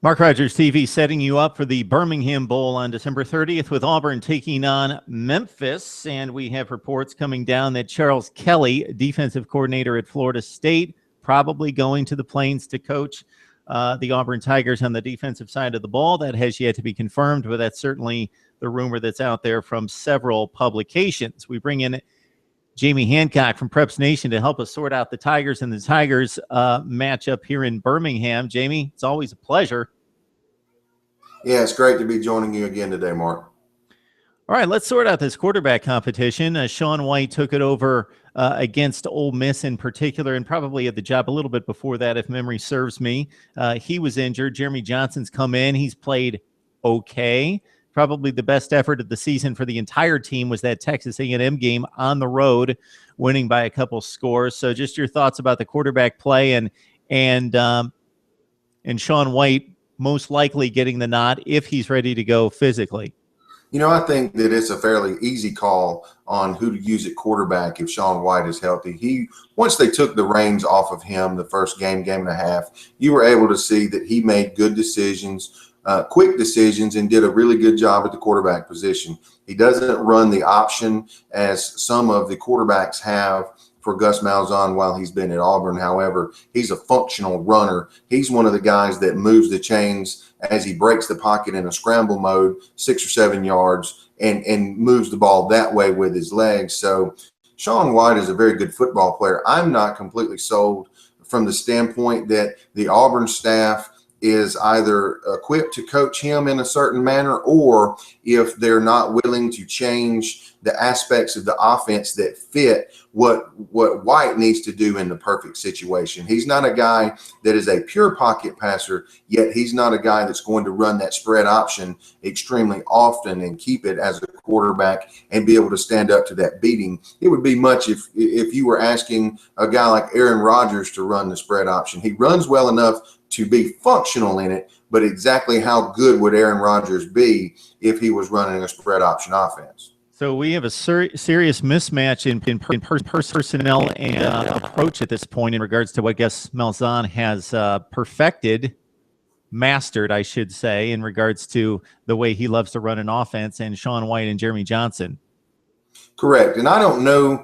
Mark Rogers TV setting you up for the Birmingham Bowl on December 30th with Auburn taking on Memphis. And we have reports coming down that Charles Kelly, defensive coordinator at Florida State, probably going to the Plains to coach the Auburn Tigers on the defensive side of the ball. That has yet to be confirmed, but that's certainly the rumor that's out there from several publications. We bring in Jamie Hancock from Preps Nation to help us sort out the Tigers and the Tigers matchup here in Birmingham. Jamie, it's always a pleasure. Yeah, it's great to be joining you again today, Mark. All right, let's sort out this quarterback competition. Shaun White took it over against Ole Miss in particular, and probably had the job a little bit before that, if memory serves me. He was injured. Jeremy Johnson's come in. He's played okay. Probably the best effort of the season for the entire team was that Texas A&M game on the road, winning by a couple scores. So just your thoughts about the quarterback play and Shaun White most likely getting the nod if he's ready to go physically. You know, I think that it's a fairly easy call on who to use at quarterback if Shaun White is healthy. Once they took the reins off of him the first game and a half, you were able to see that he made good decisions, quick decisions, and did a really good job at the quarterback position. He doesn't run the option as some of the quarterbacks have for Gus Malzahn while he's been at Auburn. However, he's a functional runner. He's one of the guys that moves the chains as he breaks the pocket in a scramble mode, 6 or 7 yards, and moves the ball that way with his legs. So Shaun White is a very good football player. I'm not completely sold from the standpoint that the Auburn staff is either equipped to coach him in a certain manner, or if they're not willing to change the aspects of the offense that fit what White needs to do in the perfect situation. He's not a guy that is a pure pocket passer, yet he's not a guy that's going to run that spread option extremely often and keep it as a quarterback and be able to stand up to that beating. It would be much if you were asking a guy like Aaron Rodgers to run the spread option. He runs well enough to be functional in it, but exactly how good would Aaron Rodgers be if he was running a spread option offense? So we have a serious mismatch in personnel and approach at this point in regards to what Gus Malzahn has mastered, I should say, in regards to the way he loves to run an offense, and Shaun White and Jeremy Johnson. Correct. And I don't know,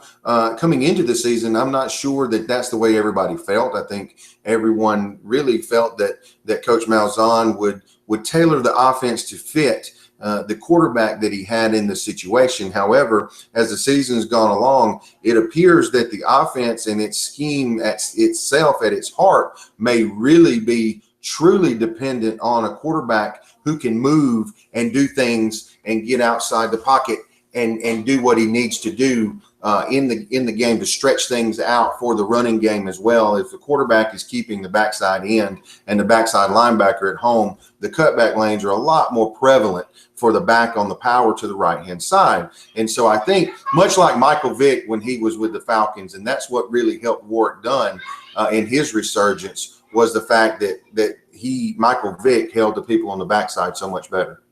coming into the season, I'm not sure that that's the way everybody felt. I think everyone really felt that Coach Malzahn would tailor the offense to fit the quarterback that he had in the situation. However, as the season's gone along, it appears that the offense and its scheme itself at its heart may really be truly dependent on a quarterback who can move and do things and get outside the pocket and do what he needs to do in the game to stretch things out for the running game as well. If the quarterback is keeping the backside end and the backside linebacker at home, the cutback lanes are a lot more prevalent for the back on the power to the right-hand side. And so I think much like Michael Vick when he was with the Falcons, and that's what really helped Warwick Dunn in his resurgence, was the fact that Michael Vick held the people on the backside so much better.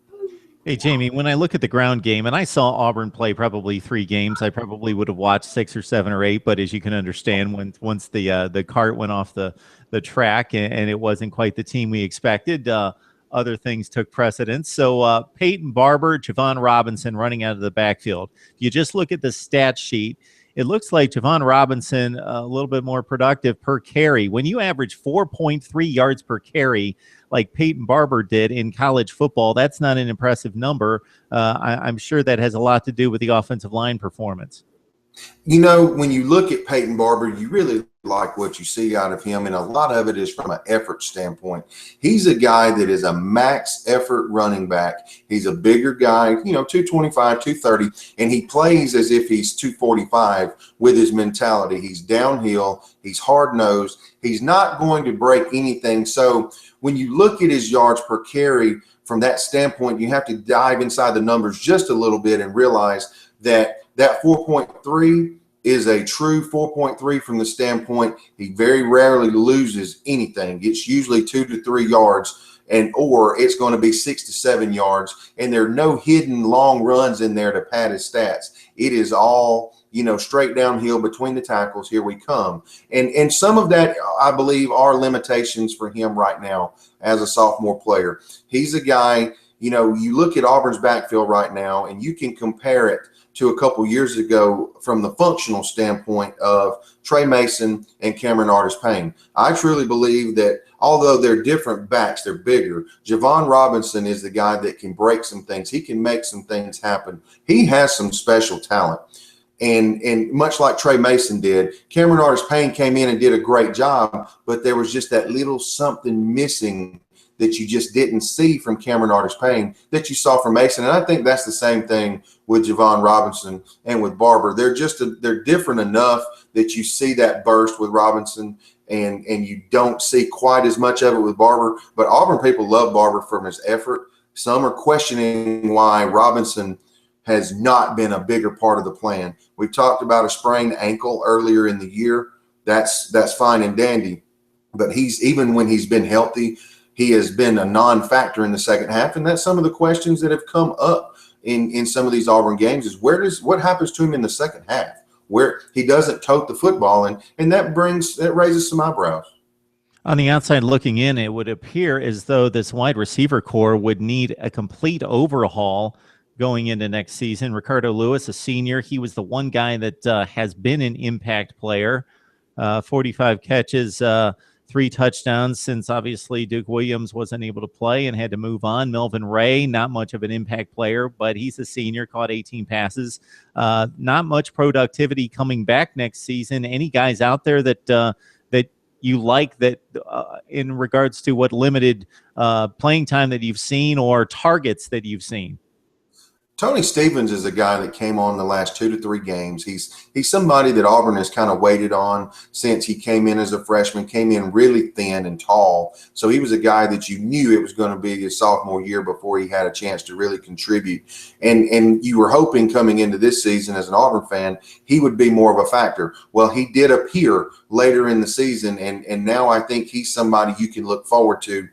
Hey, Jamie, when I look at the ground game, and I saw Auburn play probably 3 games, I probably would have watched 6 or 7 or 8, but as you can understand, once the cart went off the track and it wasn't quite the team we expected, other things took precedence. So Peyton Barber, Javon Robinson running out of the backfield. If you just look at the stat sheet, it looks like Javon Robinson a little bit more productive per carry. When you average 4.3 yards per carry like Peyton Barber did in college football, that's not an impressive number. I'm sure that has a lot to do with the offensive line performance. You know, when you look at Peyton Barber, you really like what you see out of him, and a lot of it is from an effort standpoint. He's a guy that is a max effort running back. He's a bigger guy, 225, 230, and he plays as if he's 245 with his mentality. He's downhill. He's hard-nosed. He's not going to break anything. So when you look at his yards per carry from that standpoint, you have to dive inside the numbers just a little bit and realize that 4.3 is a true 4.3 from the standpoint he very rarely loses anything. It's usually 2 to 3 yards, or it's going to be 6 to 7 yards, and there are no hidden long runs in there to pad his stats. It is all straight downhill between the tackles. Here we come. And some of that, I believe, are limitations for him right now as a sophomore player. He's a guy, you look at Auburn's backfield right now, and you can compare it to a couple years ago from the functional standpoint of Trey Mason and Cameron Artis-Payne. I truly believe that although they're different backs, they're bigger. Javon Robinson is the guy that can break some things. He can make some things happen. He has some special talent. And much like Trey Mason did, Cameron Artis-Payne came in and did a great job, but there was just that little something missing that you just didn't see from Cameron Artis-Payne that you saw from Mason. And I think that's the same thing with Javon Robinson and with Barber. They're different enough that you see that burst with Robinson and you don't see quite as much of it with Barber. But Auburn people love Barber from his effort. Some are questioning why Robinson has not been a bigger part of the plan. We've talked about a sprained ankle earlier in the year. That's fine and dandy. But even when he's been healthy, he has been a non-factor in the second half, and that's some of the questions that have come up in some of these Auburn games is what happens to him in the second half, where he doesn't tote the football, and that raises some eyebrows. On the outside looking in, it would appear as though this wide receiver core would need a complete overhaul going into next season. Ricardo Lewis, a senior, he was the one guy that has been an impact player, 45 catches, 3 touchdowns since obviously Duke Williams wasn't able to play and had to move on. Melvin Ray, not much of an impact player, but he's a senior, caught 18 passes. Not much productivity coming back next season. Any guys out there that you like that in regards to what limited playing time that you've seen or targets that you've seen? Tony Stevens is a guy that came on the last 2 to 3 games. He's somebody that Auburn has kind of waited on since he came in as a freshman, came in really thin and tall. So he was a guy that you knew it was going to be his sophomore year before he had a chance to really contribute. And you were hoping coming into this season as an Auburn fan, he would be more of a factor. Well, he did appear later in the season, and now I think he's somebody you can look forward to.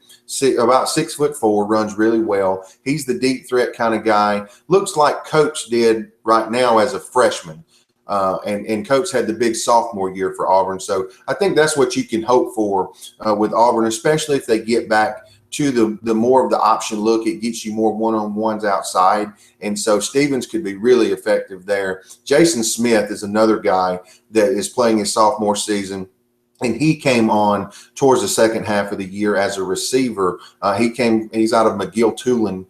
About 6'4", runs really well. He's the deep threat kind of guy. Looks like Coach did right now as a freshman. And Coach had the big sophomore year for Auburn. So I think that's what you can hope for with Auburn, especially if they get back to the more of the option look. It gets you more one-on-ones outside. And so Stevens could be really effective there. Jason Smith is another guy that is playing his sophomore season. And he came on towards the second half of the year as a receiver. He's out of McGill-Tulane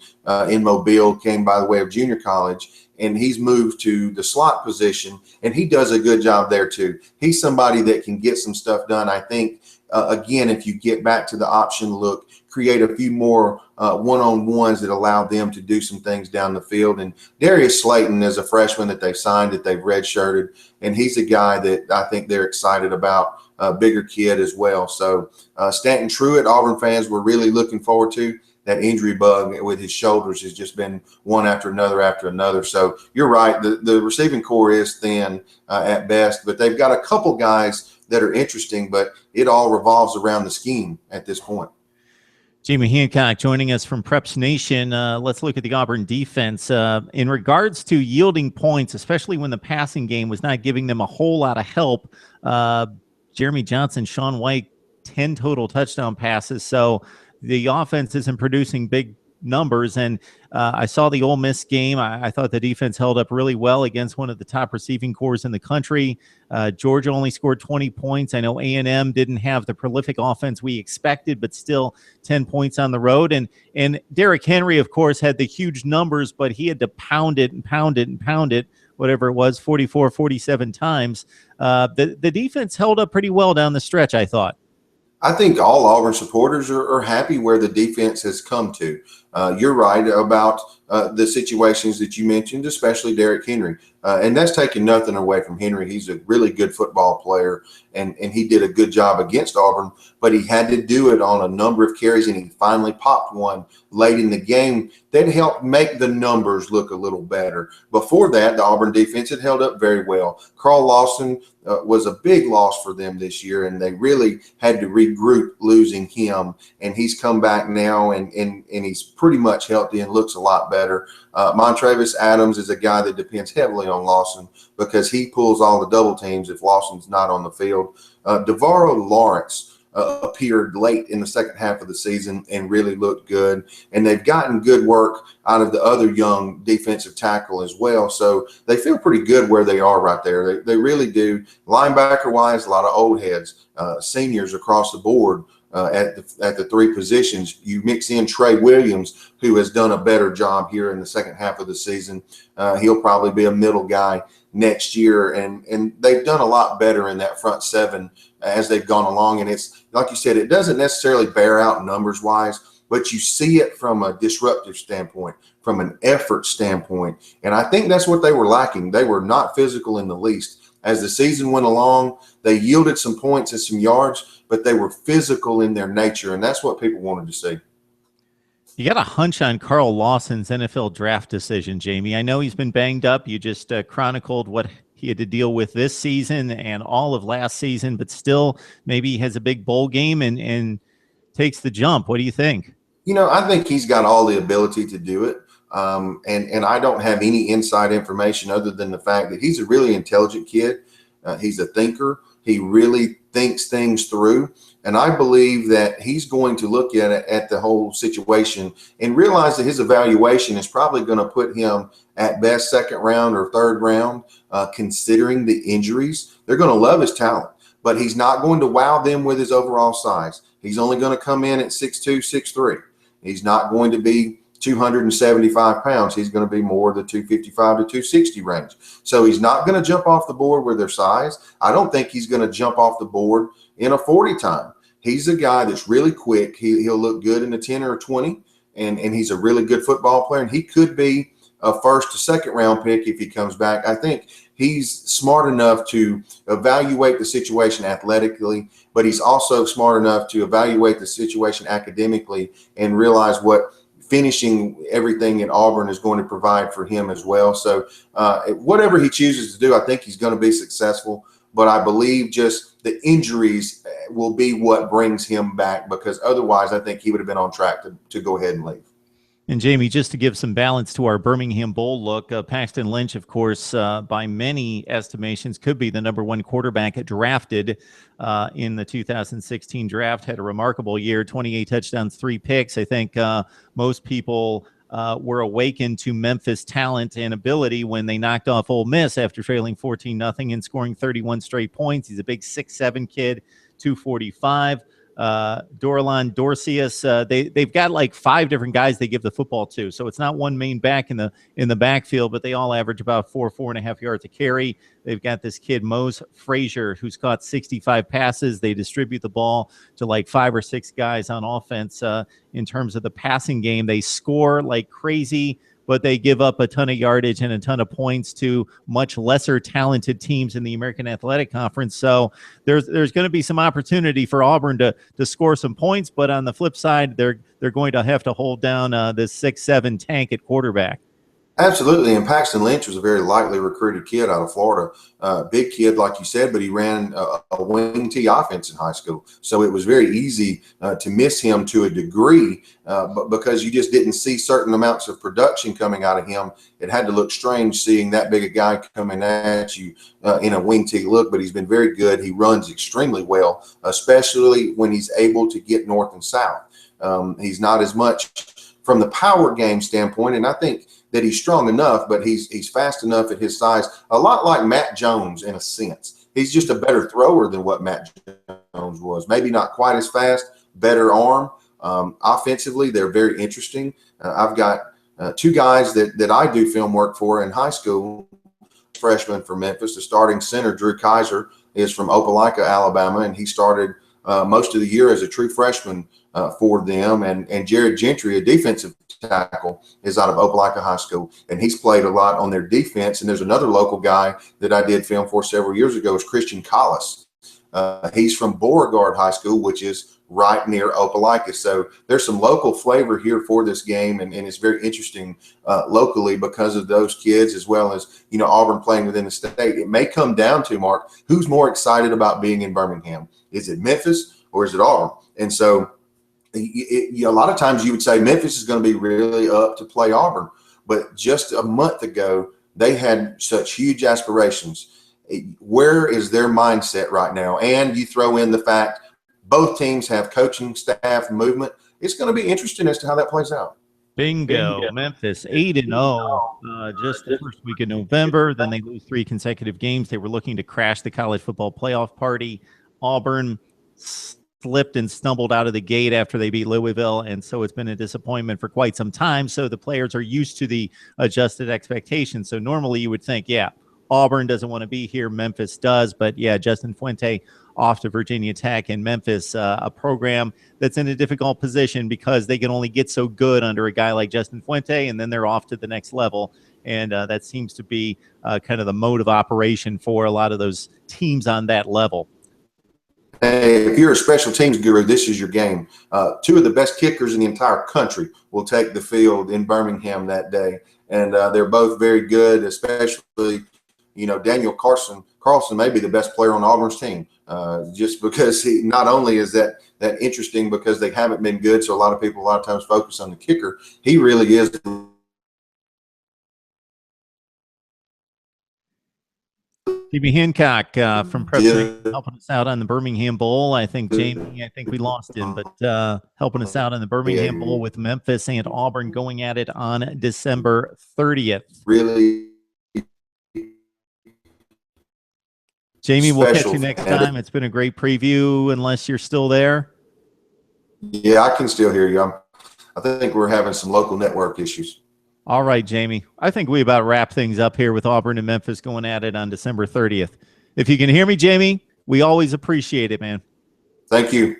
in Mobile, came by the way of junior college, and he's moved to the slot position, and he does a good job there too. He's somebody that can get some stuff done. I think, again, if you get back to the option look, create a few more one-on-ones that allow them to do some things down the field. And Darius Slayton is a freshman that they've signed, that they've redshirted, and he's a guy that I think they're excited about. A bigger kid as well. So Stanton Truitt, Auburn fans were really looking forward to. That injury bug with his shoulders has just been one after another. So you're right. The receiving core is thin at best, but they've got a couple guys that are interesting, but it all revolves around the scheme at this point. Jamie Hancock joining us from Preps Nation. Let's look at the Auburn defense. In regards to yielding points, especially when the passing game was not giving them a whole lot of help, Jeremy Johnson, Shaun White, 10 total touchdown passes. So the offense isn't producing big numbers. And I saw the Ole Miss game. I thought the defense held up really well against one of the top receiving corps in the country. Georgia only scored 20 points. I know A&M didn't have the prolific offense we expected, but still 10 points on the road. And Derrick Henry, of course, had the huge numbers, but he had to pound it and pound it and pound it, whatever it was, 44, 47 times. The defense held up pretty well down the stretch, I thought. I think all Auburn supporters are happy where the defense has come to. You're right about the situations that you mentioned, especially Derrick Henry. And that's taking nothing away from Henry. He's a really good football player, and he did a good job against Auburn, but he had to do it on a number of carries, and he finally popped one late in the game that helped make the numbers look a little better. Before that, the Auburn defense had held up very well. Carl Lawson was a big loss for them this year, and they really had to regroup losing him, and he's come back now, and he's pretty much healthy and looks a lot better. Montravis Adams is a guy that depends heavily on Lawson because he pulls all the double teams if Lawson's not on the field. DeVaro Lawrence appeared late in the second half of the season and really looked good. And they've gotten good work out of the other young defensive tackle as well. So they feel pretty good where they are right there. They really do. Linebacker-wise, a lot of old heads, seniors across the board at the three positions. You mix in Trey Williams, who has done a better job here in the second half of the season. He'll probably be a middle guy next year. And they've done a lot better in that front seven as they've gone along. And it's, like you said, it doesn't necessarily bear out numbers-wise, but you see it from a disruptive standpoint, from an effort standpoint. And I think that's what they were lacking. They were not physical in the least. As the season went along, they yielded some points and some yards, but they were physical in their nature, and that's what people wanted to see. You got a hunch on Carl Lawson's NFL draft decision, Jamie. I know he's been banged up. You just chronicled what he had to deal with this season and all of last season, but still maybe he has a big bowl game and takes the jump. What do you think? I think he's got all the ability to do it. And I don't have any inside information other than the fact that he's a really intelligent kid. He's a thinker. He really thinks things through. And I believe that he's going to look at the whole situation and realize that his evaluation is probably going to put him at best second round or third round, considering the injuries. They're going to love his talent, but he's not going to wow them with his overall size. He's only going to come in at 6'2", 6'3". He's not going to be 275 pounds. He's going to be more the 255 to 260 range. So he's not going to jump off the board with their size. I don't think he's going to jump off the board in a 40 time. He's a guy that's really quick. He'll look good in a 10 or a 20, and he's a really good football player. And he could be a first to second round pick if he comes back. I think he's smart enough to evaluate the situation athletically, but he's also smart enough to evaluate the situation academically and realize what finishing everything at Auburn is going to provide for him as well. So whatever he chooses to do, I think he's going to be successful. But I believe just the injuries will be what brings him back, because otherwise I think he would have been on track to go ahead and leave. And Jamie, just to give some balance to our Birmingham Bowl look, Paxton Lynch, of course, by many estimations, could be the #1 quarterback drafted in the 2016 draft. Had a remarkable year, 28 touchdowns, 3 picks. I think most people were awakened to Memphis' talent and ability when they knocked off Ole Miss after trailing 14-0 and scoring 31 straight points. He's a big 6'7" kid, 245. Dorlan Dorcius, they've got like 5 different guys they give the football to, so it's not one main back in the backfield, but they all average about 4.5 yards a carry. They've got this kid Mose Frazier, who's caught 65 passes. They distribute the ball to like 5 or 6 guys on offense. In terms of the passing game, they score like crazy, but they give up a ton of yardage and a ton of points to much lesser talented teams in the American Athletic Conference. So there's going to be some opportunity for Auburn to score some points, but on the flip side, they're going to have to hold down this 6'7" tank at quarterback. Absolutely. And Paxton Lynch was a very lightly recruited kid out of Florida. Big kid, like you said, but he ran a wing T offense in high school. So it was very easy to miss him to a degree, but because you just didn't see certain amounts of production coming out of him, it had to look strange seeing that big a guy coming at you in a wing T look. But he's been very good. He runs extremely well, especially when he's able to get north and south. He's not as much from the power game standpoint, and I think that he's strong enough, but he's fast enough at his size, a lot like Matt Jones in a sense. He's just a better thrower than what Matt Jones was. Maybe not quite as fast, better arm. Offensively, they're very interesting. I've got 2 guys that I do film work for in high school, freshman from Memphis. The starting center, Drew Kaiser, is from Opelika, Alabama, and he started most of the year as a true freshman for them. And Jared Gentry, a defensive tackle, is out of Opelika High School, and he's played a lot on their defense. And there's another local guy that I did film for several years ago, is Christian Collis. He's from Beauregard High School, which is right near Opelika. So there's some local flavor here for this game, and it's very interesting locally because of those kids, as well as, Auburn playing within the state. It may come down to, Mark, who's more excited about being in Birmingham? Is it Memphis or is it Auburn? And so a lot of times you would say Memphis is going to be really up to play Auburn, but just a month ago they had such huge aspirations. Where is their mindset right now? And you throw in the fact both teams have coaching staff movement. It's going to be interesting as to how that plays out. Bingo. Memphis 8-0, just the first week of November. Then they lose 3 consecutive games. They were looking to crash the college football playoff party. Auburn slipped and stumbled out of the gate after they beat Louisville, and so it's been a disappointment for quite some time. So the players are used to the adjusted expectations. So normally you would think, yeah, Auburn doesn't want to be here. Memphis does. But yeah, Justin Fuente off to Virginia Tech, and Memphis, a program that's in a difficult position because they can only get so good under a guy like Justin Fuente, and then they're off to the next level. And that seems to be kind of the mode of operation for a lot of those teams on that level. Hey, if you're a special teams guru, this is your game. 2 of the best kickers in the entire country will take the field in Birmingham that day, and they're both very good, especially, Daniel Carlson may be the best player on Auburn's team, just because he not only is that interesting because they haven't been good, so a lot of times focus on the kicker. He really is. Jamie Hancock from Prep helping us out on the Birmingham Bowl. I think we lost him, but helping us out on the Birmingham Bowl with Memphis and Auburn going at it on December 30th. Really. Jamie, we'll catch you next time. It's been a great preview, unless you're still there. Yeah, I can still hear you. I think we're having some local network issues. All right, Jamie. I think we about wrap things up here with Auburn and Memphis going at it on December 30th. If you can hear me, Jamie, we always appreciate it, man. Thank you.